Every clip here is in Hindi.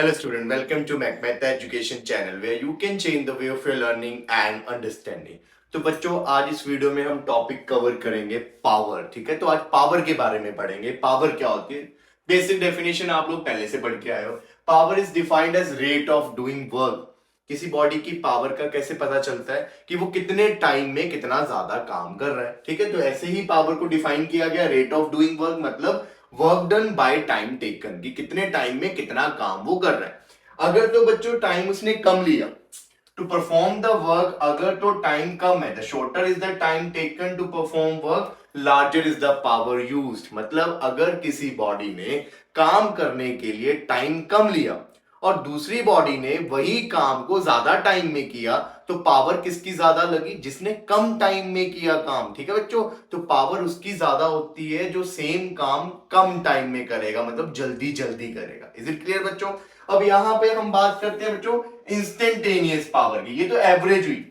Hello student, welcome to MacMath Education channel where you can change the way of your learning and understanding। तो बच्चों आज इस वीडियो में हम टॉपिक कवर करेंगे पावर। ठीक है, तो आज पावर के बारे में पढ़ेंगे। पावर क्या होती है, बेसिक डेफिनेशन आप लोग पहले से पढ़ के आए हो। Power is defined as rate of doing work. किसी बॉडी की पावर का कैसे पता चलता है कि वो कितने टाइम में कितना ज्यादा काम कर रहा है। ठीक है, तो ऐसे ही पावर को डिफाइन किया गया, रेट ऑफ डूइंग वर्क मतलब work done by time taken, कि कितने टाइम में कितना काम वो कर रहा है। अगर तो बच्चों टाइम उसने कम लिया टू परफॉर्म द वर्क, अगर तो टाइम कम है, the shorter is the time taken to perform work, larger is the power used. मतलब अगर किसी बॉडी ने काम करने के लिए टाइम कम लिया और दूसरी बॉडी ने वही काम को ज्यादा टाइम में किया, तो पावर किसकी ज्यादा लगी, जिसने कम टाइम में किया काम। ठीक है बच्चों, तो पावर उसकी ज्यादा होती है जो सेम काम कम टाइम में करेगा, मतलब जल्दी जल्दी करेगा। इज इट क्लियर बच्चों। अब यहां पे हम बात करते हैं बच्चों इंस्टेंटेनियस पावर की। ये तो एवरेज हुई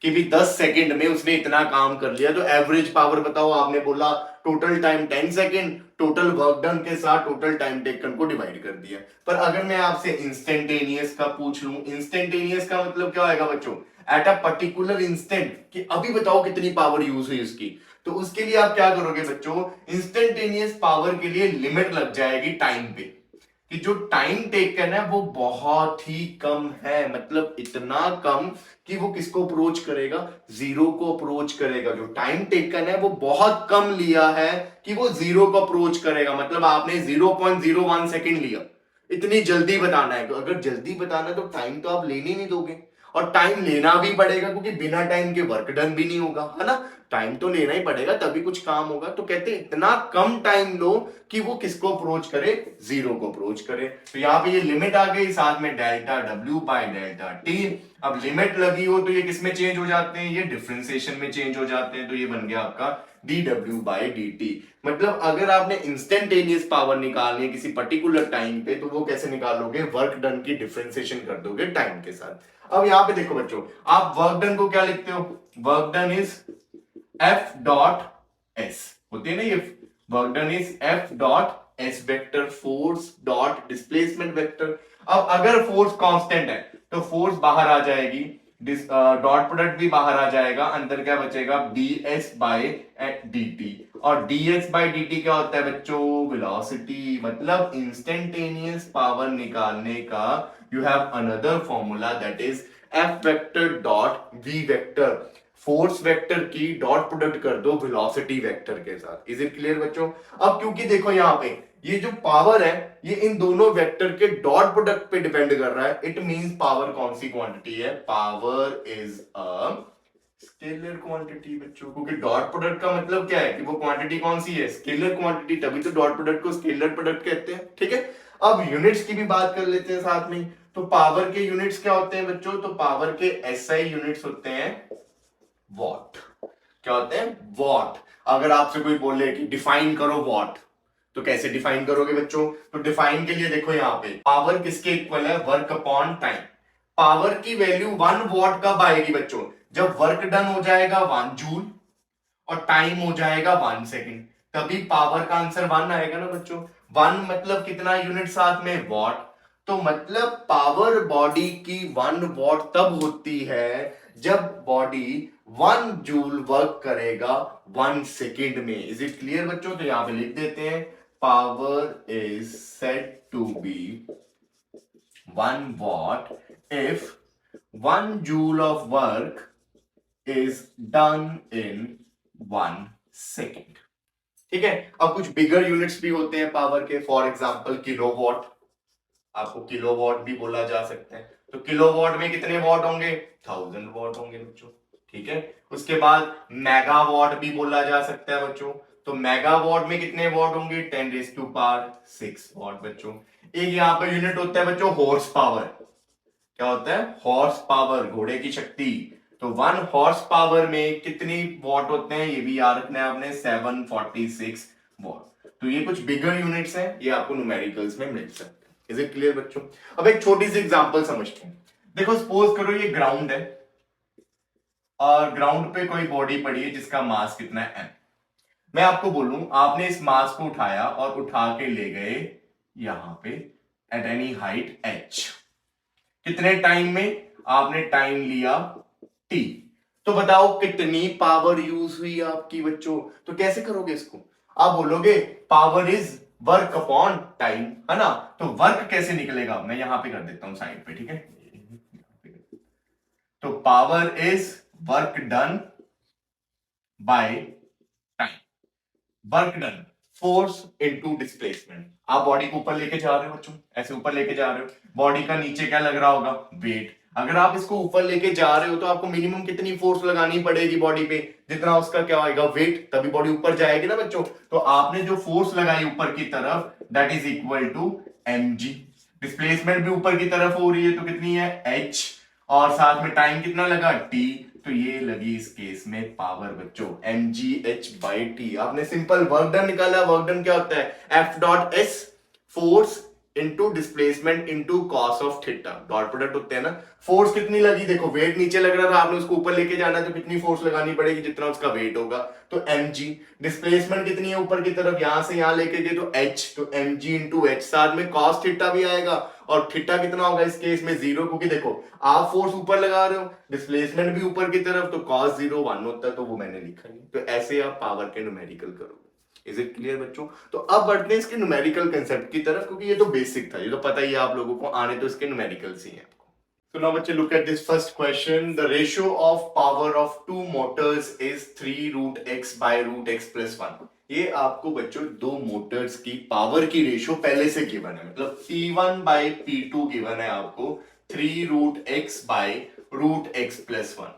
कि भी 10 सेकंड में उसने इतना काम कर लिया, तो एवरेज पावर बताओ। आपने बोला total time 10 second, total work done के साथ टोटल टाइम टेकन को डिवाइड कर दिया। पर अगर मैं आपसे इंस्टेंटेनियस का पूछ लूं, इंस्टेंटेनियस का मतलब क्या होगा बच्चों, एट अ पर्टिकुलर इंस्टेंट, कि अभी बताओ कितनी पावर यूज हुई उसकी। तो उसके लिए आप क्या करोगे बच्चों, इंस्टेंटेनियस पावर के लिए लिमिट लग जाएगी टाइम पे, कि जो टाइम टेक करना है वो बहुत ही कम है, मतलब इतना कम कि वो किसको अप्रोच करेगा, जीरो को अप्रोच करेगा। जो टाइम टेक करना है वो बहुत कम लिया है कि वो जीरो को अप्रोच करेगा। मतलब आपने 0.01 सेकेंड लिया, इतनी जल्दी बताना है। तो अगर जल्दी बताना है तो टाइम तो आप लेने नहीं दोगे, और टाइम लेना भी पड़ेगा क्योंकि बिना टाइम के वर्क डन भी नहीं होगा, है ना। टाइम तो लेना ही पड़ेगा तभी कुछ काम होगा। तो कहते हैं इतना कम टाइम लो कि वो किसको अप्रोच करे, जीरो को अप्रोच करे। तो यहाँ पे ये लिमिट आ गई, साथ में delta W by delta T. अब लिमिट लगी हो तो ये किसमें चेंज हो जाते हैं, ये डिफरेंशिएशन में चेंज हो जाते हैं। तो ये बन गया आपका D W by D T. मतलब अगर आपने इंस्टेंटेनियस पावर निकालनी है किसी पर्टिकुलर टाइम पे, तो वो कैसे निकालोगे, वर्क डन की डिफरेंशिएशन कर दोगे टाइम के साथ। अब यहां पे देखो बच्चों, आप वर्क डन को क्या लिखते हो, work done is F dot S, होती है ना ये, work done is F dot S vector, force dot displacement vector. अब अगर फोर्स कांस्टेंट है तो फोर्स बाहर आ जाएगी, डॉट प्रोडक्ट भी बाहर आ जाएगा, अंदर क्या बचेगा, D S by D T. और D S by D T क्या होता है बच्चों, वेलोसिटी। मतलब इंस्टेंटेनियस पावर निकालने का you have another formula, that is F vector dot v vector. Force vector की डॉट प्रोडक्ट कर दो वेलोसिटी वेक्टर के साथ। इज इट क्लियर बच्चों। अब क्योंकि देखो यहां पे ये जो पावर है ये इन दोनों वेक्टर के डॉट प्रोडक्ट पे डिपेंड कर रहा है, इट मींस पावर कौन सी क्वांटिटी है, power is a scalar quantity बच्चों। क्योंकि डॉट प्रोडक्ट का मतलब क्या है कि वो क्वांटिटी कौन सी है, स्केलर क्वांटिटी, तभी तो डॉट प्रोडक्ट को स्केलर प्रोडक्ट कहते हैं। ठीक है, अब यूनिट्स की भी बात कर लेते हैं साथ में। तो पावर के यूनिट्स क्या होते हैं बच्चों, तो पावर के एसआई यूनिट्स होते हैं वॉट। क्या होते हैं, वॉट। अगर आपसे कोई बोले कि डिफाइन करो वॉट, तो कैसे डिफाइन करोगे बच्चों, तो डिफाइन के लिए देखो यहां पे पावर किसके इक्वल है, वर्क अपॉन टाइम। पावर की वैल्यू 1 वॉट कब आएगी बच्चों, जब वर्क डन हो जाएगा 1 जूल और टाइम हो जाएगा 1 सेकेंड, तभी पावर का आंसर 1 आएगा ना बच्चों। 1 मतलब कितना यूनिट साथ में, वॉट। तो मतलब पावर बॉडी की 1 वॉट तब होती है जब बॉडी 1 जूल वर्क करेगा 1 सेकेंड में। इज इट क्लियर बच्चों। तो यहां पे लिख देते हैं, power is said to be 1 watt if 1 joule of work is done in 1 second. ठीक है, अब कुछ बिगर यूनिट्स भी होते हैं पावर के, फॉर एग्जांपल किलोवॉट। आपको किलोवॉट भी बोला जा सकता है। तो किलोवॉट में कितने वॉट होंगे, 1000 वॉट होंगे बच्चों। ठीक है, उसके बाद मेगावॉट भी बोला जा सकता है बच्चों। तो मेगावॉट में कितने वॉट होंगे, 10⁻6 वॉट बच्चों। एक यहां पर यूनिट होता है बच्चों हॉर्स पावर। क्या होता है, हॉर्स पावर, घोड़े की शक्ति। तो 1 हॉर्स पावर में कितनी वॉट होते हैं, ये भी याद रखना है आपने, 746 वॉट। तो ये कुछ बिगर यूनिट्स हैं, ये आपको न्यूमेरिकल्स में मिल सकते हैं। इज इट क्लियर बच्चों। अब एक छोटी सी एग्जांपल समझते हैं। देखो सपोज करो ये ग्राउंड है और ग्राउंड पे कोई बॉडी पड़ी है जिसका मास कितना है m। मैं आपको बोलूं आपने इस मास को उठाया और उठा के ले गए यहां पे एट एनी हाइट h। कितने टाइम में? आपने टाइम लिया t। तो बताओ कितनी पावर यूज हुई आपकी बच्चों? तो कैसे करोगे इसको? आप बोलोगे power is work upon time, है ना? तो वर्क कैसे निकलेगा? मैं यहां पे कर देता हूं साइड पे, ठीक है? तो power is work done by time. Work done, force into displacement. आप बॉडी को ऊपर लेके जा रहे हो बच्चों, ऐसे ऊपर लेके जा रहे हो, बॉडी का नीचे क्या लग रहा होगा? वेट। अगर आप इसको ऊपर लेके जा रहे हो तो आपको मिनिमम कितनी फोर्स लगानी पड़ेगी बॉडी पे? जितना उसका क्या आएगा? वेट, तभी बॉडी ऊपर जाएगी ना बच्चों। तो आपने जो फोर्स लगाई ऊपर की तरफ, that is equal to mg। Displacement भी ऊपर की तरफ हो रही है, तो कितनी है? h। और साथ में टाइम कितना लगा? t। तो ये लगी इस केस में पावर बच्चों, mgh/t। आपने सिंपल वर्क डन निकाला। वर्क डन क्या होता है? F.S, force into displacement into cos of theta, dot product होते हैं ना। फोर्स कितनी लगी? देखो वेट नीचे लग रहा था, आपने उसको ऊपर लेके जाना है तो कितनी फोर्स लगानी पड़ेगी? जितना उसका वेट होगा, तो mg। डिस्प्लेसमेंट कितनी है ऊपर की तरफ? यहां से यहां लेके गए तो h, तो mg इंटू h। साथ में कॉस थीटा भी आएगा, और थीटा कितना होगा इस केस में? 0, क्योंकि देखो आप फोर्स ऊपर लगा रहे हो, डिस्प्लेसमेंट भी ऊपर की तरफ, तो cos 0 1 होता है, तो वो मैंने लिखा नहीं। तो ऐसे आप पावर के न्यूमेरिकल करोगे। इज इट क्लियर बच्चों? तो अब बढ़ते हैं इसके न्यूमेरिकल कंसेप्ट की तरफ, क्योंकि ये तो बेसिक था, ये तो पता ही है आप लोगों को, आने तो इसके न्यूमेरिकल्स ही हैं। So now बच्चे look at this first question. The ratio of power of two motors is 3 root x by root x plus 1. ये आपको बच्चों दो मोटर्स की पावर की रेशियो पहले से गिवन है, मतलब P1 by P2 गिवन है आपको 3 root x by root x plus 1,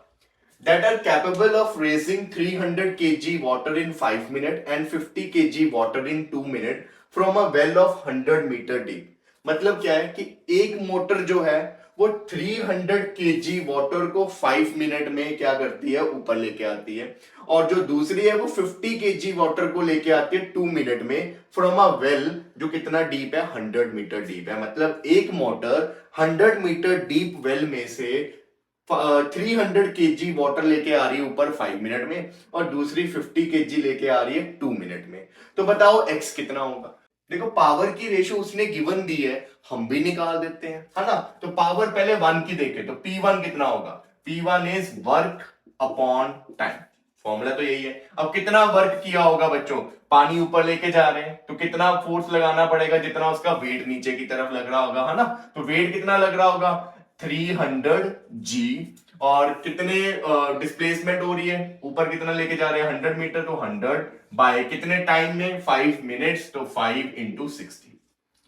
that are capable of raising 300 kg water in 5 minutes and 50 kg water in 2 minutes from a well of 100 meter deep. मतलब क्या है कि एक मोटर जो है वो 300 kg वाटर को 5 मिनट में क्या करती है? ऊपर लेके आती है। और जो दूसरी है वो 50 kg वाटर को लेके आती है 2 मिनट में फ्रॉम अ वेल, जो कितना डीप है? 100 मीटर डीप है। मतलब एक मोटर 100 मीटर डीप वेल में से 300 kg वाटर लेके आ रही है ऊपर 5 मिनट में, और दूसरी 50 kg लेके आ रही है 2 मिनट में। तो बताओ x कितना होगा? देखो पावर की रेशियो उसने गिवन दी है, हम भी निकाल देते हैं, है ना? तो पावर पहले 1 की देखे तो P1 कितना होगा? P1 is work upon time. Formula तो यही है। अब कितना वर्क किया होगा बच्चों? पानी ऊपर लेके जा रहे हैं तो कितना फोर्स लगाना पड़ेगा? जितना उसका वेट नीचे की तरफ लग रहा होगा, है ना? तो वेट कितना लग रहा होगा? 300 g। और कितने डिस्प्लेसमेंट हो रही है? ऊपर कितना लेके जा रहे हैं? 100 मीटर, तो 100 बाय कितने टाइम में? 5 मिनट्स, तो 5 इंटू 60।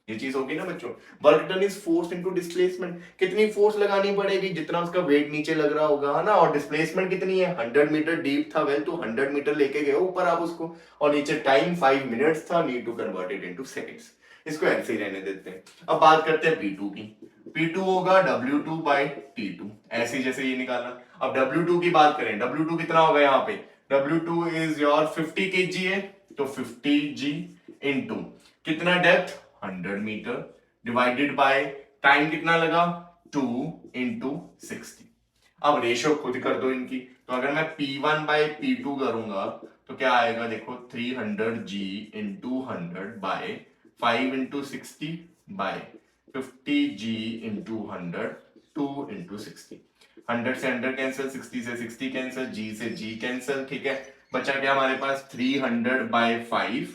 ये चीज होगी ना बच्चों। Work done is force into displacement. कितनी फोर्स लगानी पड़ेगी? जितना उसका वेट नीचे लग रहा होगा, है ना? और डिस्प्लेसमेंट कितनी है? 100 मीटर डीप था वेल, तो 100 मीटर लेके गए ऊपर आप उसको, और नीचे टाइम 5 मिनट्स था, need to convert it into seconds. इसको ऐसे ही रहने देते हैं। अब बात करते हैं P2 की। P2 होगा W2 by T2, ऐसे जैसे ये निकाला। अब W2 की बात करें, W2 कितना होगा यहाँ पे? W2 इज योर 50 kg है, तो 50g इंटू कितना depth? 100 metre, divided by time कितना लगा? 2 इंटू 60। अब रेशियो खुद कर दो इनकी। तो अगर मैं P1 बाय P2 करूंगा तो क्या आएगा? देखो 300g into 100 by 5 into 60 by 50g into 100, 2 into 60। 100 से 100 कैंसिल, 60 से 60 कैंसिल, g से g कैंसिल, ठीक है? बचा क्या हमारे पास? 300 बाय 5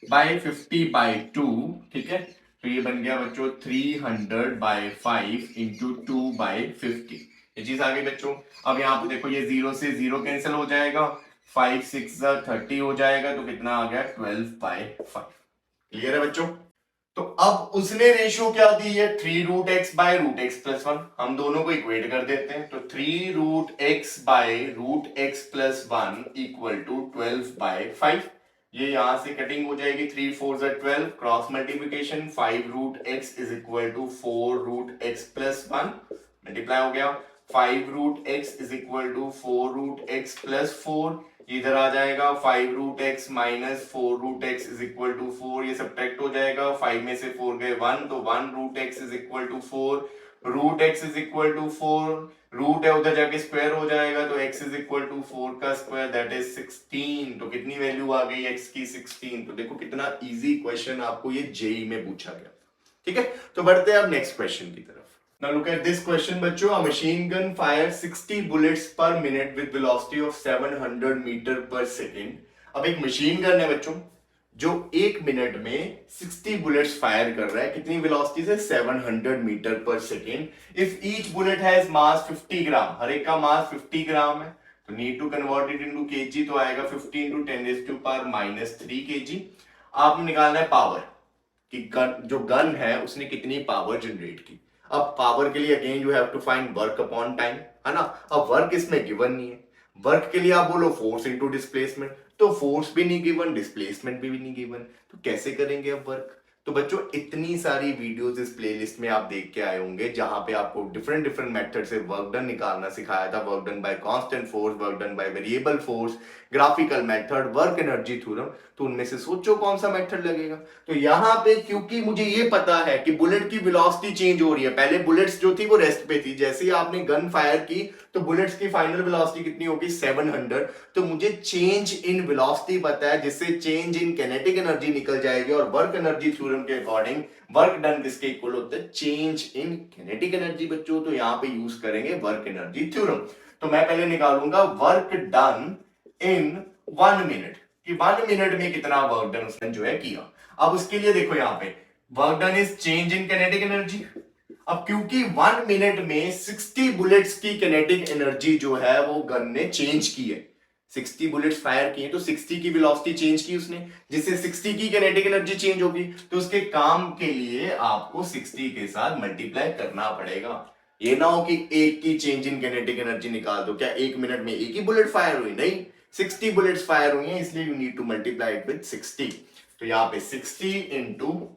बाय 50 बाय 2, ठीक है? तो ये बन गया बच्चों 300 बाय 5 इंटू 2 बाय 50। ये चीज आ गई बच्चों। अब यहाँ पे देखो ये 0 से 0 कैंसिल हो जाएगा, 5 6 30 हो जाएगा, तो कितना आ गया? 12 बाय 5। क्लियर है बच्चों? तो अब उसने रेशियो क्या दी है? 3 root x by root x plus 1। हम दोनों को इक्वेट कर देते हैं, तो 3 root x by root x plus 1 equal to 12 by 5। ये यहां से कटिंग हो जाएगी, 3 4 12, cross multiplication, 5 root x is equal to 4 root x plus 1, multiply हो गया। 5 root x is equal to 4 root x plus 4, इधर आ जाएगा 5 root x minus 4 root x is equal to 4, ये सब्ट्रैक्ट हो जाएगा, 5 में से 4 गए 1, तो 1 root x is equal to 4, root x is equal to 4, root है उधर जाके स्क्वायर हो जाएगा, तो x इज इक्वल टू 4 का स्क्वायर, दैट इज 16। तो कितनी वैल्यू आ गई x की? 16। तो देखो कितना इजी क्वेश्चन आपको ये जेई में पूछा गया, ठीक है, तो बढ़ते हैं अब नेक्स्ट क्वेश्चन की तरफ। Now look at this question बच्चों, a machine gun fires 60 bullets per minute with velocity of 700 metre per second। अब एक मशीन गन है बच्चों जो एक मिनट में 60 बुलेट्स फायर कर रहा है, कितनी वेलोसिटी से? 700 metre per second. If each bullet has mass 50 gram, हर एक का मास 50 ग्राम है, तो need to convert it into kg, तो आएगा 50 इंटू 10⁻³ केजी। आपने निकालना है पावर कि जो गन है उसने कितनी पावर जनरेट की। अब पावर के लिए again you have to find work upon time, है ना। अब वर्क इसमें गिवन नहीं है, वर्क के लिए आप बोलो फोर्स इनटू डिस्प्लेसमेंट, तो फोर्स भी नहीं गिवन, डिस्प्लेसमेंट भी नहीं गिवन, तो कैसे करेंगे अब वर्क? तो बच्चों इतनी सारी वीडियोस इस प्लेलिस्ट में आप देख के आए होंगे जहां पे आपको डिफरेंट डिफरेंट मेथड से वर्क डन निकालना सिखाया था। Work done by constant force, work done by variable force, graphical method, work energy theorem, तो उनमें से सोचो कौन सा मेथड लगेगा। तो यहाँ पे क्योंकि मुझे ये पता है कि बुलेट की वेलोसिटी चेंज हो रही है, पहले बुलेट्स जो थी वो रेस्ट पे थी, जैसे ही आपने गन फायर की तो बुलेट्स की फाइनल वेलोसिटी कितनी होगी? 700। तो मुझे चेंज इन वेलोसिटी पता है, जिससे चेंज इन काइनेटिक एनर्जी निकल जाएगी, और वर्क एनर्जी थ्योरम के अकॉर्डिंग वर्क डन किसके इक्वल होता है? चेंज इन काइनेटिक एनर्जी बच्चों। तो यहाँ पे यूज करेंगे वर्क एनर्जी थ्योरम। तो मैं पहले निकालूंगा वर्क डन इन 1 मिनट, कि 1 मिनट में कितना वर्क डन उसने जो है किया। अब उसके लिए देखो यहाँ पे work done is change in kinetic energy. अब क्योंकि 1 मिनट में 60 बुलेट्स की काइनेटिक एनर्जी जो है वो गन ने चेंज की है, 60 बुलेट्स फायर किए तो 60 की वेलोसिटी चेंज की उसने, जिससे 60 की काइनेटिक एनर्जी चेंज होगी। तो उसके काम के लिए आपको 60 के साथ मल्टीप्लाई करना पड़ेगा। ये ना हो कि एक की चेंज इन काइनेटिक एनर्जी निकाल दो, क्या एक मिनट में एक ही बुलेट फायर हुई? नहीं, 60 बुलेट्स फायर हुई हैं, इसलिए you need to multiply it with 60। तो यहाँ पे 60 into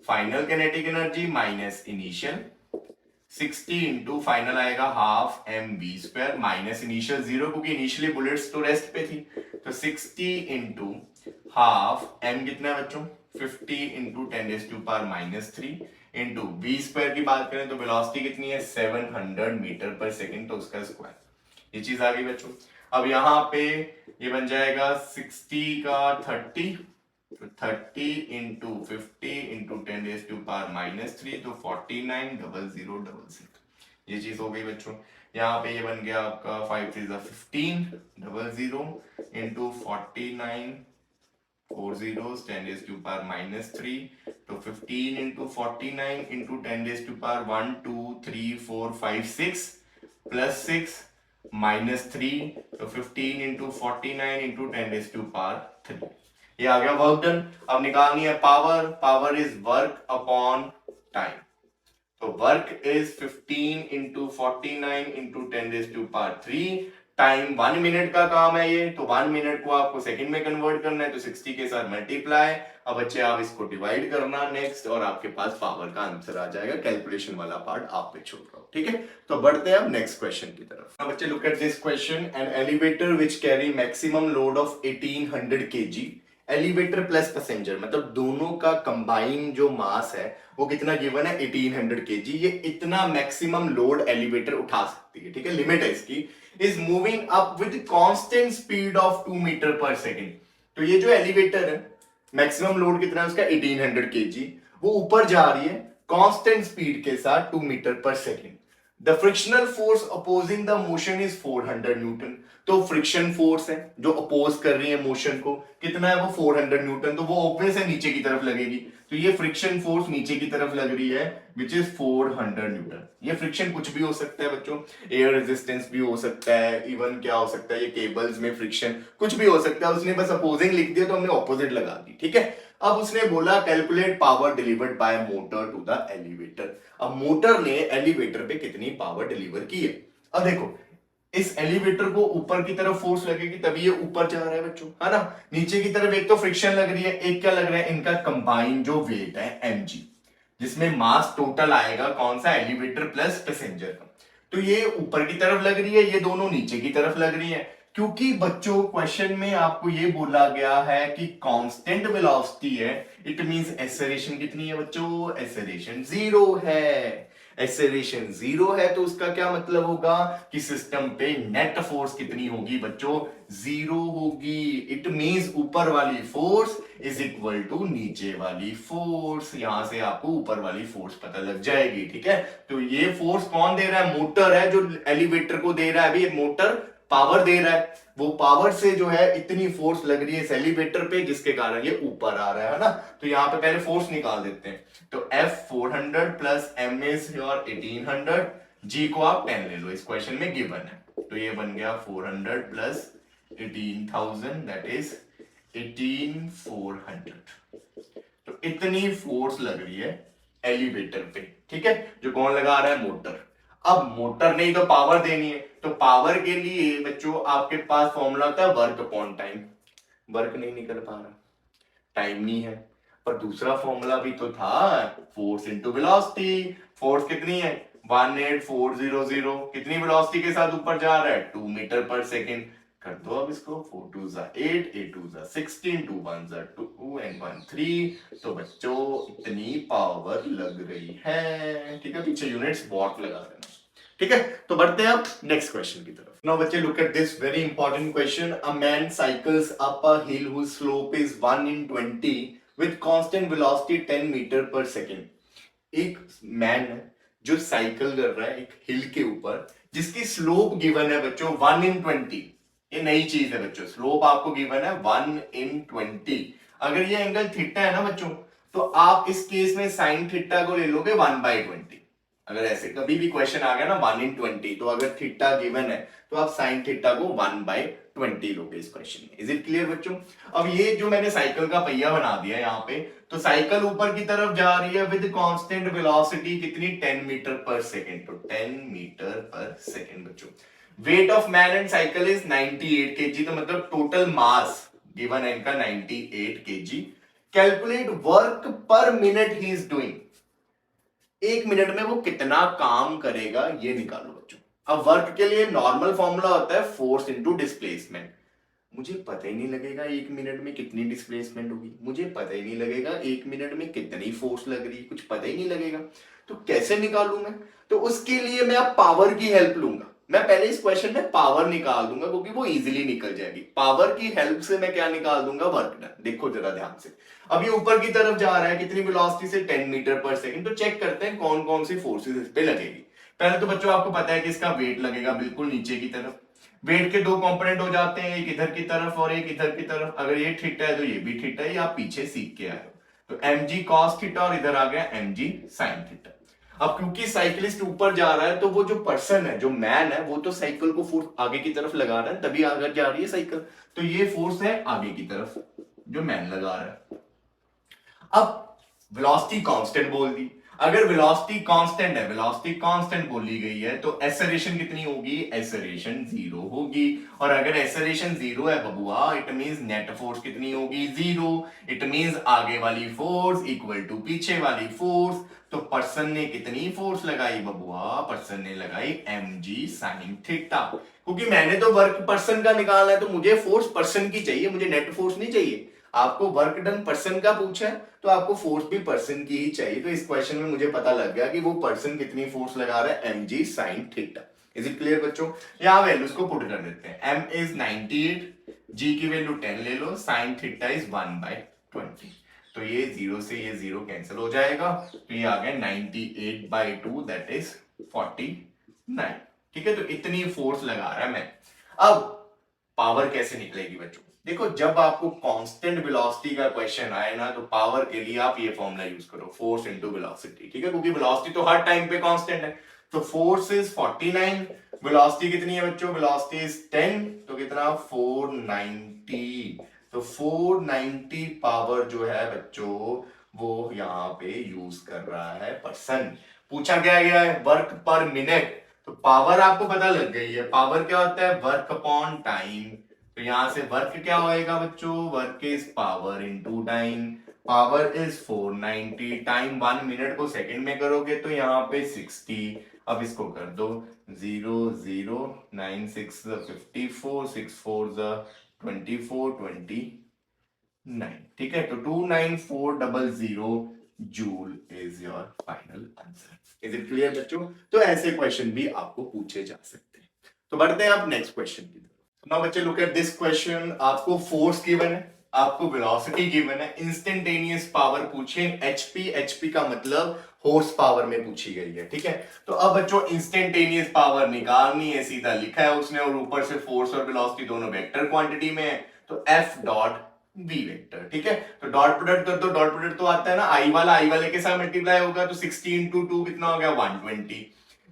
final kinetic energy minus initial, 60 into final आएगा हाफ mv² माइनस इनिशियल 0, क्योंकि इनिशियली बुलेट्स तो रेस्ट पे थी, तो 60 इंटू हाफ m कितना है बच्चों? 50 इंटू 10⁻³ इंटू v² की बात करें तो वेलोसिटी कितनी है? 700 मीटर पर सेकेंड, तो उसका स्क्वायर, ये चीज आ गई बच्चों। अब यहाँ पे ये बन जाएगा 60 का 30, तो 30 इंटू 50 इंटू 10⁻³ तो 49,00,00। ये चीज हो गई बच्चों। यहाँ पे ये बन गया आपका 5 3 15,00,00 इंटू 49 40 10⁻³ तो 15 इंटू 49 इंटू 10⁻1 2 3 4 5 6 प्लस 6 -3, तो 15 इंटू 49 इंटू 10⁻3। ये आ गया वर्क डन। अब निकालनी है power. Power is work upon time, तो work is 15 into 49 into 10⁻3। Time 1 minute का काम है ये, तो 1 मिनट को आपको सेकंड में कन्वर्ट करना है, तो 60 के साथ मल्टीप्लाई। अब बच्चे आप इसको डिवाइड करना नेक्स्ट, और आपके पास पावर का आंसर आ जाएगा। कैलकुलेशन वाला पार्ट आप पे छोड़ रहा हूं, ठीक है। तो बढ़ते हैं अब नेक्स्ट क्वेश्चन की तरफ। अब बच्चे look at this question, an elevator which carry maximum load of 1800 kg, elevator plus passenger, मतलब दोनों का कंबाइन जो मास है वो कितना गिवन है? 1800 kg। ये इतना मैक्सिमम लोड एलिवेटर उठा सकती है, ठीक है, लिमिट है इसकी। Is moving up with constant speed of 2 metre per second. तो ये जो एलिवेटर है मैक्सिमम लोड कितना है उसका? 1800 kg, वो ऊपर जा रही है कांस्टेंट स्पीड के साथ 2 metre per second. The frictional force opposing the motion is 400 Newton. तो फ्रिक्शन फोर्स है जो अपोज कर रही है मोशन को, कितना है वो? 400 न्यूटन। तो वो ऑब्वियस है नीचे की तरफ लगेगी, तो ये फ्रिक्शन फोर्स नीचे की तरफ लग रही है विच इज 400 न्यूटन। ये फ्रिक्शन कुछ भी हो सकता है बच्चों, एयर रेजिस्टेंस भी हो सकता है, इवन क्या हो सकता है, ये केबल्स में फ्रिक्शन कुछ भी हो सकता है। उसने बस अपोजिंग लिख दिया तो हमने ऑपोजिट लगा दी, ठीक है। अब उसने बोला calculate power delivered by motor to the elevator. अब मोटर ने एलिवेटर पे कितनी पावर डिलीवर की है? अब देखो इस एलिवेटर को ऊपर की तरफ फोर्स लगेगी तभी ये ऊपर जा रहा है बच्चों, है ना। नीचे की तरफ एक तो फ्रिक्शन लग रही है, एक क्या लग रहा है? इनका कंबाइन जो वेट है mg, जिसमें मास टोटल आएगा कौन सा? एलिवेटर प्लस पैसेंजर का। तो ये ऊपर की तरफ लग रही है, ये दोनों नीचे की तरफ लग रही है, क्योंकि बच्चों क्वेश्चन में आपको ये बोला गया है कि कांस्टेंट वेलोसिटी है। इट मींस एक्सेलरेशन कितनी है बच्चों? एक्सेलरेशन 0 है। एक्सेलरेशन 0 है तो उसका क्या मतलब होगा कि सिस्टम पे नेट फोर्स कितनी होगी बच्चों, 0 होगी। इट मींस ऊपर वाली फोर्स इज इक्वल टू नीचे वाली फोर्स। यहां से आपको ऊपर वाली फोर्स पता लग जाएगी, ठीक है। तो ये फोर्स कौन दे रहा है, मोटर है जो एलिवेटर को दे रहा है। अभी मोटर पावर दे रहा है, वो पावर से जो है इतनी फोर्स लग रही है इस एलिवेटर पे जिसके कारण ये ऊपर आ रहा है ना। तो यहां पे पहले फोर्स निकाल देते हैं। तो F 400 plus M is your 1800, G को आप 10 ले लो, इस क्वेश्चन में गिवन है। तो ये बन गया 400 प्लस 18,000 दैट इज 18,400। तो इतनी फोर्स लग रही है एलिवेटर पे, ठीक है, जो कौन लगा रहा है, मोटर। अब मोटर ने तो पावर देनी है, तो पावर के लिए बच्चों आपके पास फॉर्मूला होता है वर्क अपॉन टाइम। वर्क नहीं निकल पा रहा, टाइम नहीं है, पर दूसरा फॉर्मूला भी तो था, फोर्स इंटू वेलोसिटी। फोर्स कितनी है 18400, कितनी वेलोसिटी के साथ ऊपर जा रहा है 2 मीटर पर सेकेंड। कर दो अब इसको, 4 2 8, 8 2 16, 2 1 2 एंड 1 3। तो बच्चों इतनी पावर लग रही है, ठीक है, पीछे यूनिट्स वॉट लगा देना, ठीक है। तो बढ़ते हैं अब नेक्स्ट क्वेश्चन की तरफ। नाउ बच्चे look at this very important question. A man cycles up a hill whose slope is 1 in 20 with constant velocity 10 metre per second. एक मैन है जो साइकिल कर रहा है एक हिल के ऊपर जिसकी स्लोप गिवन है बच्चों 1 in 20। ये नई चीज है बच्चों, स्लोप आपको गिवन है 1 in 20। अगर ये एंगल थीटा है ना बच्चों, तो आप इस केस में साइन थीटा को ले लोगे 1/20। अगर ऐसे कभी भी क्वेश्चन आ गया ना 1 in 20, तो अगर थीटा गिवन है तो आप साइन थीटा को 1/20 लोगे इस क्वेश्चन में। इज इट क्लियर बच्चों। अब ये जो मैंने साइकिल का पहिया बना दिया यहाँ पे, तो साइकिल ऊपर की तरफ जा रही है विद कांस्टेंट वेलोसिटी कितनी 10 मीटर पर सेकेंड। तो 10 मीटर पर सेकेंड बच्चों। Weight of man and cycle is 98 kg, तो मतलब टोटल मास गिवन है इनका 98 kg। कैलकुलेट वर्क पर मिनट ही इज डूइंग, एक मिनट में वो कितना काम करेगा ये निकालो बच्चों। अब वर्क के लिए नॉर्मल फॉर्मूला होता है फोर्स इनटू डिस्प्लेसमेंट। मुझे पता ही नहीं लगेगा एक मिनट में कितनी डिस्प्लेसमेंट होगी, मुझे पता ही नहीं लगेगा एक मिनट में कितनी फोर्स लग रही है, कुछ पता ही नहीं लगेगा। तो कैसे निकालू मैं, तो उसके लिए मैं अब पावर की हेल्प लूंगा। मैं पहले इस क्वेश्चन में पावर निकाल दूंगा क्योंकि वो इजीली निकल जाएगी। पावर की हेल्प से मैं क्या निकाल दूंगा, वर्क डन। देखो जरा ध्यान से, अब ये ऊपर की तरफ जा रहा है कितनी वेलोसिटी से 10 मीटर पर सेकंड। तो चेक करते हैं कौन कौन सी फोर्सेस इस पे लगेगी। पहले तो बच्चों आपको पता है कि इसका वेट लगेगा बिल्कुल नीचे की तरफ। वेट के दो कंपोनेंट हो जाते हैं, एक इधर की तरफ और एक इधर की तरफ। अगर ये थीटा है तो ये भी थीटा है, ये आप पीछे सीख के आए हो। तो mg cos थीटा और इधर आ गया mg sin थीटा। अब क्योंकि साइकिलिस्ट ऊपर जा रहा है तो वो जो पर्सन है, जो मैन है, वो तो साइकिल को फोर्स आगे की तरफ लगा रहा है, तभी आगे जा रही है साइकिल। तो ये फोर्स है आगे की तरफ जो मैन लगा रहा है। अब वेलोसिटी कांस्टेंट बोल दी। अगर वेलोसिटी कांस्टेंट है, वेलोसिटी कांस्टेंट बोली गई है, तो एक्सेलरेशन कितनी होगी, एक्सेलरेशन 0 होगी। और अगर एक्सेलरेशन 0 है बबुआ, इट मींस नेट फोर्स कितनी होगी, 0। इट मींस आगे वाली फोर्स इक्वल टू पीछे वाली फोर्स। तो पर्सन ने कितनी फोर्स लगाई बबुआ, पर्सन ने लगाई mg sin थीटा। क्योंकि मैंने तो वर्क पर्सन का निकालना है, तो मुझे फोर्स पर्सन की चाहिए, मुझे नेट फोर्स नहीं चाहिए। आपको वर्क डन पर्सन का पूछा है तो आपको फोर्स भी पर्सन की ही चाहिए। तो इस क्वेश्चन में मुझे पता लग गया कि वो पर्सन कितनी फोर्स लगा रहा है, mg sin theta. Is it clear बच्चों। यहां वैल्यूज को पुट कर देते हैं। m इज 98, g की वैल्यू 10 ले लो, sin थीटा इज 1/20। तो ये 0 से ये 0 कैंसिल हो जाएगा, तो ये आ गया 98/2 दैट इज 49। ठीक है, तो इतनी फोर्स लगा रहा है मैं। अब पावर कैसे निकलेगी बच्चों, देखो जब आपको कांस्टेंट वेलोसिटी का क्वेश्चन आए ना, तो पावर के लिए आप ये फॉर्मूला यूज करो, फोर्स इनटू वेलोसिटी। ठीक है, क्योंकि वेलोसिटी तो हर टाइम पे कांस्टेंट है। तो फोर्स इज 49, वेलोसिटी कितनी है बच्चों, वेलोसिटी इज 10, तो कितना 490। तो 490 पावर जो है बच्चों वो यहाँ पे यूज कर रहा है पर्सन। पूछा क्या गया है, वर्क पर मिनट। तो पावर आपको पता लग गई है, पावर क्या होता है, वर्क अपॉन टाइम। तो यहां से वर्क क्या होएगा बच्चों, work is power into time. Power is 490, time 1 minute को सेकंड में करोगे तो यहाँ पे 60। अब इसको कर दो 0 0 9 6 54 6 4 24 29। ठीक है, तो 29400 joule is your final answer. Is it clear बच्चों? तो ऐसे क्वेश्चन भी आपको पूछे जा सकते हैं। तो बढ़ते हैं आप नेक्स्ट क्वेश्चन की तरफ। नाउ बच्चे लुक एट दिस क्वेश्चन। आपको फोर्स गिवन है, आपको वेलोसिटी गिवन है, इंस्टेंटेनियस पावर पूछे एचपी। एचपी का मतलब हॉर्स पावर में पूछी गई है, ठीक है। तो अब बच्चों इंस्टेंटेनियस पावर निकालनी है, सीधा लिखा है उसने, और ऊपर से फोर्स और वेलोसिटी दोनों वेक्टर क्वांटिटी में है, तो एफ डॉट वी वेक्टर, ठीक है। तो डॉट प्रोडक्ट कर दो, डॉट प्रोडक्ट तो आता है ना, आई वाले के साथ मल्टीप्लाई होगा तो 60 इंटू 2 कितना हो गया 120,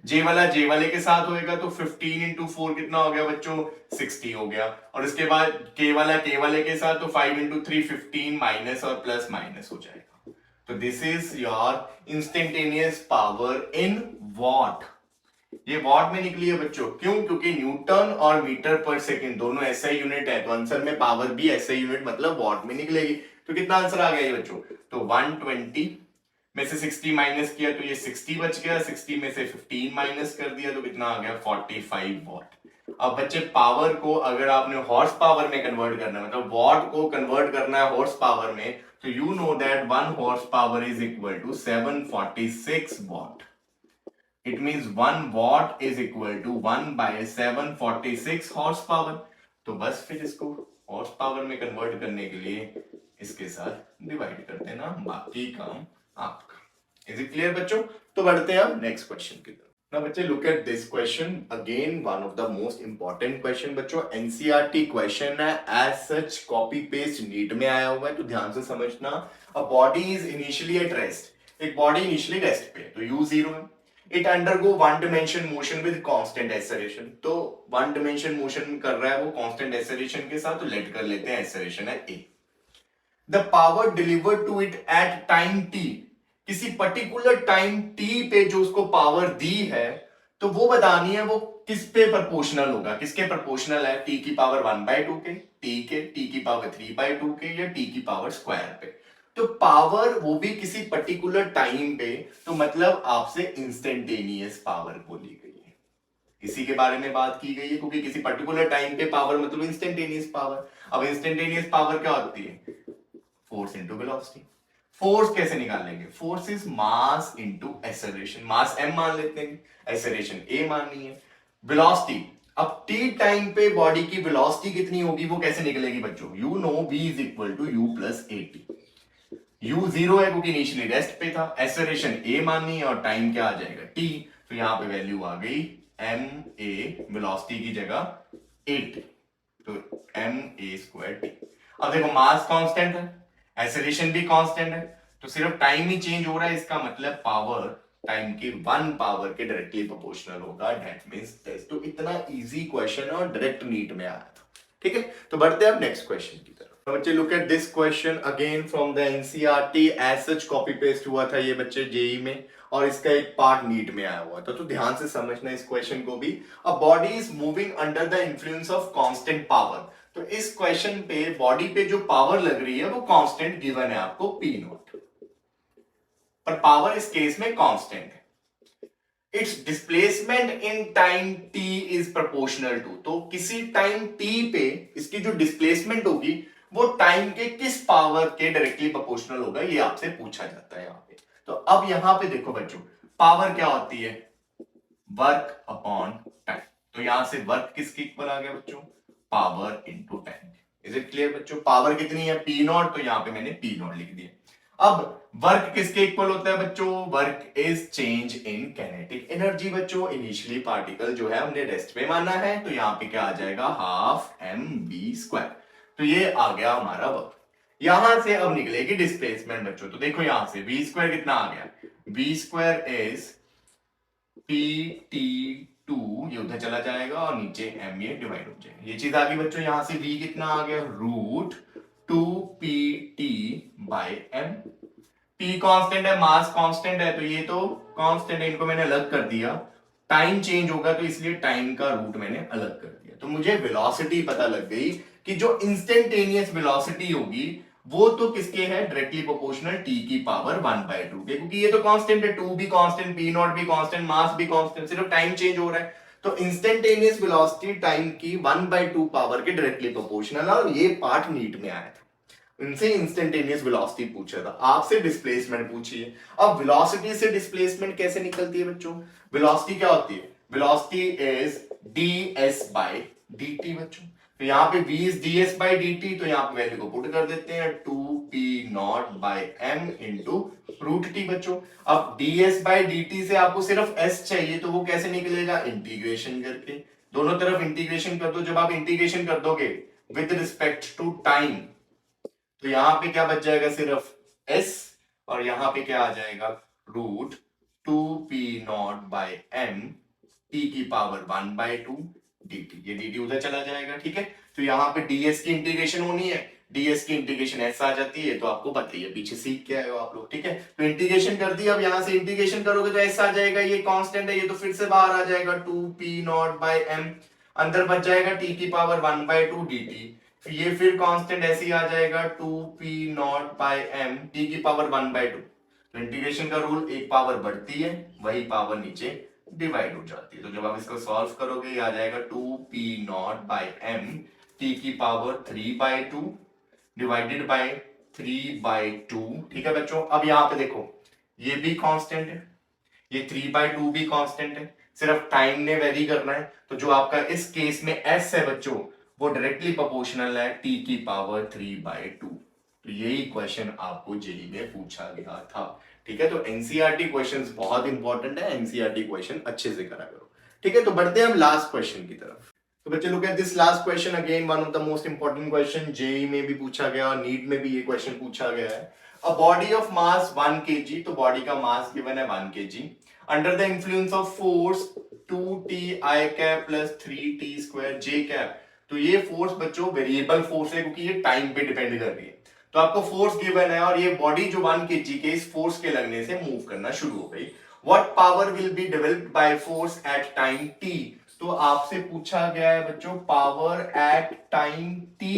जे वाले के साथ होएगा तो 15 इंटू 4 कितना हो गया बच्चों 60 हो गया, और इसके बाद के वाले के साथ तो 5 इंटू 3 15 माइनस और प्लस माइनस हो जाएगा। तो this is your instantaneous power in what. ये वॉट में निकली है बच्चों, क्यों? क्योंकि न्यूटन और मीटर पर सेकंड दोनों एसआई यूनिट है, तो आंसर में पावर भी एसआई यूनिट मतलब वॉट में निकलेगी। तो कितना आंसर आ गया ये बच्चों? तो 120 में से 60 माइनस किया तो ये 60 बच गया, 60 में से 15 माइनस कर दिया तो कितना आ गया 45 वॉट। अब बच्चे पावर को अगर आपने हॉर्स पावर में कन्वर्ट करना है, मतलब वॉट को कन्वर्ट करना है हॉर्स पावर में, तो you know that 1 horse power is equal to 746 watt. It means 1 watt is equal to 1 by 746 horse power. तो बस फिर इसको हॉर्स पावर में कन्वर्ट करने के लिए इसके साथ डिवाइड कर देना, बाकी काम आपका। इज इट क्लियर बच्चों? तो बढ़ते हैं अब नेक्स्ट क्वेश्चन की तरफ। ना बच्चे look at this question, again one of the most important question बच्चों, एनसीईआरटी क्वेश्चन है, as such copy paste NEET में आया हुआ है, तो ध्यान से समझना। A body is initially at rest, एक बॉडी इनिशियली रेस्ट पे, तो यू जीरो है। It undergo one dimension motion with constant acceleration, तो वन डिमेंशन मोशन कर रहा है वो कांस्टेंट एक्सेलरेशन के साथ, तो लेट कर लेते हैं एक्सेलरेशन है a. The power delivered to it at time T, किसी पर्टिकुलर टाइम टी पे जो उसको पावर दी है, तो वो बतानी है वो किस पे प्रोपोर्शनल होगा, किसके प्रोपोर्शनल है, टी की पावर 1/2 के, टी की पावर 3/2 के, या टी की पावर स्क्वायर पे। तो पावर वो भी किसी पर्टिकुलर टाइम पे, तो मतलब आपसे इंस्टेंटेनियस पावर बोली गई है, इसी के बारे में बात की गई है, क्योंकि किसी पर्टिकुलर टाइम पे पावर मतलब इंस्टेंटेनियस पावर। अब इंस्टेंटेनियस पावर क्या होती है? Force into velocity. फोर्स कैसे निकालेंगे? Force is mass into acceleration, mass m मान लेते हैं, एक्सेलरेशन a माननी है। वेलोसिटी, अब t टाइम पे बॉडी की वेलोसिटी कितनी होगी वो कैसे निकलेगी बच्चों? You know v is equal to u plus at। u zero है क्योंकि इनिशियली रेस्ट पे था, एक्सेलरेशन a माननी है, और टाइम क्या आ जाएगा t, तो यहां पे वैल्यू आ गई ma, वेलोसिटी की जगह 8, तो ma स्क्वायर t। अब देखो मास कांस्टेंट है, एक्सेलरेशन भी कांस्टेंट है, तो सिर्फ टाइम ही चेंज हो रहा है, इसका मतलब पावर टाइम की 1 पावर के डायरेक्टली प्रोपोर्शनल होगा। That means this. तो इतना इजी क्वेश्चन है और डायरेक्ट नीट में आया था, ठीक है। तो बढ़ते हैं अब नेक्स्ट क्वेश्चन की तरफ। बच्चे look at this question again from the NCERT, as such copy paste हुआ था ये बच्चे जेई में, और इसका एक पार्ट नीट में आया हुआ था, तो ध्यान से समझना इस क्वेश्चन को भी। अ body is moving under the influence of constant power, तो इस क्वेश्चन पे बॉडी पे जो पावर लग रही है वो कांस्टेंट गिवन है आपको पी नॉट, पर पावर इस केस में कांस्टेंट है। It's displacement in time t is proportional to, तो किसी टाइम टी पे इसकी जो डिस्प्लेसमेंट होगी वो टाइम के किस पावर के डायरेक्टली प्रोपोर्शनल होगा, ये आपसे पूछा जाता है यहाँ पे। तो अब यहां पे देखो बच्चों, पावर क्या होती है? वर्क अपॉन टाइम, तो यहां से वर्क किसके इक्वल आ गया बच्चों? Power into time. Is it clear बच्चों? पावर कितनी है? पी नॉट, तो यहां पे मैंने पी नॉट लिख दिया। अब वर्क किसके इक्वल होता है बच्चों? Work is change in kinetic energy बच्चों। इनिशियली पार्टिकल जो है हमने रेस्ट पे माना है, तो यहां पे क्या आ जाएगा? हाफ एम बी स्क्वायर, तो ये आ गया हमारा वर्क। यहां से अब निकलेगी डिस्प्लेसमेंट बच्चों, तो देखो यहां से v स्क्वायर कितना आ गया? v square is p t two, ये उधर चला जाएगा और नीचे m ये डिवाइड हो जाएगा, ये चीज आ गई बच्चों। यहां से v कितना आ गया? Root 2pt by m। p constant है, मास कांस्टेंट है, तो ये तो कांस्टेंट है, इनको मैंने अलग कर दिया। टाइम चेंज होगा तो इसलिए टाइम का रूट मैंने अलग कर दिया, तो मुझे वेलोसिटी पता लग गई कि जो इंस्टेंटेनियस वेलोसिटी होगी वो तो किसके है? डायरेक्टली प्रोपोर्शनल t की पावर 1/2 के, क्योंकि ये तो कांस्टेंट है, 2 भी कांस्टेंट, p नॉट भी कांस्टेंट, मास भी कांस्टेंट, सिर्फ टाइम चेंज हो रहा है। तो इंस्टेंटेनियस वेलोसिटी टाइम की 1/2 पावर के डायरेक्टली प्रोपोर्शनल है, और ये पार्ट नीट में आया था। इनसे इंस्टेंटेनियस वेलोसिटी पूछा था, आपसे डिस्प्लेसमेंट पूछिए। अब वेलोसिटी से डिस्प्लेसमेंट कैसे निकलती है बच्चों? वेलोसिटी क्या होती है? Velocity is ds by dt बच्चों। तो यहाँ पे v is ds by dt, तो यहाँ पे वैल्यू को पुट कर देते हैं 2p0 by m into root t बच्चों। अब ds बाय dt से आपको सिर्फ s चाहिए, तो वो कैसे निकलेगा? इंटीग्रेशन करके, दोनों तरफ इंटीग्रेशन कर दो। जब आप इंटीग्रेशन कर दोगे विद रिस्पेक्ट टू टाइम, तो यहां पे क्या बच जाएगा? सिर्फ s, और यहां पे क्या आ जाएगा? Root 2p0 by m t की पावर 1/2 dt। ये dt उधर चला जाएगा, ठीक है। तो यहां पे ds की इंटीग्रेशन होनी है, ds की इंटीग्रेशन s आ जाती है, तो आपको पता ही है, पीछे सीख के आए हो आप लोग, ठीक है। तो इंटीग्रेशन कर दी, अब यहां से इंटीग्रेशन करोगे तो s आ जाएगा, ये कांस्टेंट है, ये तो फिर से बाहर आ जाएगा 2p0 बाय m, अंदर बच जाएगा t की पावर 1/2 dt। ये फिर कांस्टेंट ऐसे ही आ जाएगा 2p0 बाय m t की पावर 1/2। तो इंटीग्रेशन का रूल, एक पावर बढ़ती है वही पावर नीचे डिवाइड हो जाती है। तो जब आप इसको सॉल्व करोगे, ये आ जाएगा 2p0 बाय m t की पावर 3/2 डिवाइडेड बाय 3/2, ठीक है बच्चों। अब यहां पे देखो, ये भी कांस्टेंट है, ये 3/2 भी कांस्टेंट है, सिर्फ टाइम ने वेरी करना है। तो जो आपका इस केस में s है बच्चों, वो डायरेक्टली प्रोपोर्शनल है t की पावर 3/2। तो यही क्वेश्चन आपको जेई में पूछा गया था, ठीक है। तो एनसीईआरटी क्वेश्चंस बहुत इंपॉर्टेंट है, एनसीईआरटी क्वेश्चन अच्छे से करा करो, ठीक है। तो बढ़ते हैं हम लास्ट क्वेश्चन की तरफ। तो बच्चे look at this last question, again one of the most important question, JEE में भी पूछा गया और नीट में भी ये क्वेश्चन पूछा गया है। A body of mass 1 kg, तो बॉडी का मास गिवन है 1 kg, under the influence of force 2t i cap plus 3t square j cap. तो ये फोर्स बच्चों वेरिएबल फोर्स है, क्योंकि ये टाइम पे डिपेंड कर रही है। तो आपको फोर्स गिवन है, और ये बॉडी जो 1 kg के इस फोर्स के लगने से मूव करना शुरू हो गई। What power will be developed by force at time t। तो आपसे पूछा गया है बच्चों पावर एट टाइम t।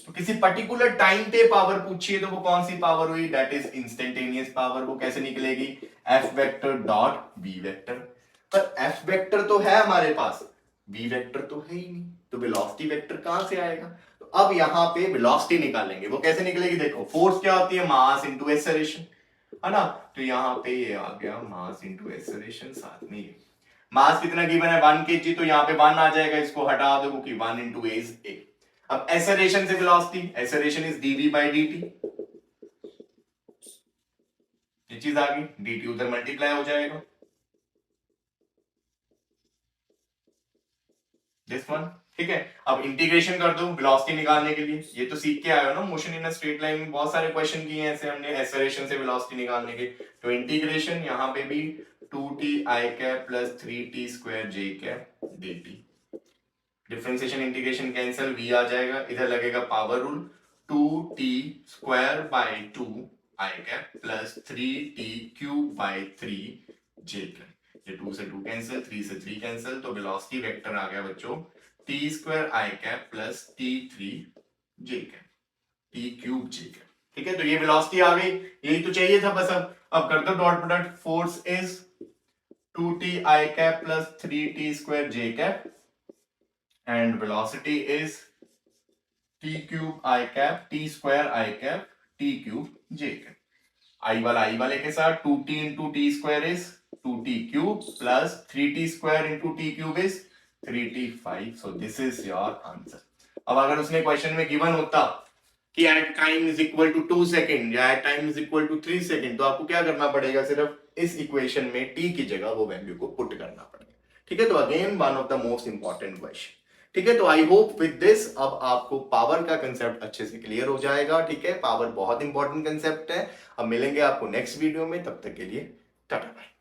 तो किसी पर्टिकुलर टाइम पे पावर पूछिए, तो वो कौन सी पावर हुई? That is instantaneous power. वो कैसे निकलेगी? f vector dot v vector. पर f वेक्टर तो है हमारे पास, v वेक्टर तो है ही नहीं, तो वेलोसिटी वेक्टर कहां से आएगा? तो अब यहां पे वेलोसिटी निकालेंगे, वो कैसे निकलेगी? देखो, फोर्स क्या होती है? मास इंटू एक्सेलरेशन, है ना। तो यहां पे ये आ गया मास इंटू एक्सेलरेशन, साथ में ये मास कितना गिवन है? 1 kg, तो यहाँ पे 1 आ जाएगा, इसको हटा दो क्योंकि 1 इंटू ए इज ए। अब एक्सेलरेशन से velocity, acceleration is dv by dt, ये चीज आ गई, dt उधर मल्टीप्लाई हो जाएगा, दिस वन, ठीक है। अब इंटीग्रेशन कर दो वेलोसिटी निकालने के लिए, ये तो सीख के आए हो ना, motion in a straight line में बहुत सारे क्वेश्चन किए हैं ऐसे हमने एक्सेलरेशन से वेलोसिटी निकालने के। तो इंटीग्रेशन यहाँ पे भी 2t i cap plus 3t square j cap dt, differentiation integration cancel, v आ जाएगा, इधर लगेगा power rule, 2t square by 2 i cap plus 3t cube by 3 j cap. ये 2 से 2 कैंसिल, 3 से 3 कैंसिल, तो वेलोसिटी वेक्टर आ गया बच्चों t square i cap plus t3 j cap, t cube j cap, ठीक है। तो ये वेलोसिटी आ गई, यही तो चाहिए था बस। अब कर दो dot product, force is 2t i cap plus 3t square j cap and velocity is t cube I cap, t square I cap, t cube j cap. I वाले के साथ 2t into t square is 2t cube plus 3t square into t cube is 3t5. So this is your answer. अब अगर उसने क्वेश्चन में गिवन होता कि at time is equal to 2 second या at time is equal to 3 second, तो आपको क्या करना पड़ेगा? सिर्फ इस इक्वेशन में t की जगह वो वैल्यू को पुट करना पड़ेगा, ठीक है। तो again one of the most important question, ठीक है। तो आई होप विद दिस अब आपको पावर का कंसेप्ट अच्छे से क्लियर हो जाएगा, ठीक है। पावर बहुत इंपॉर्टेंट कंसेप्ट है। अब मिलेंगे आपको नेक्स्ट वीडियो में, तब तक के लिए टाटा बाय।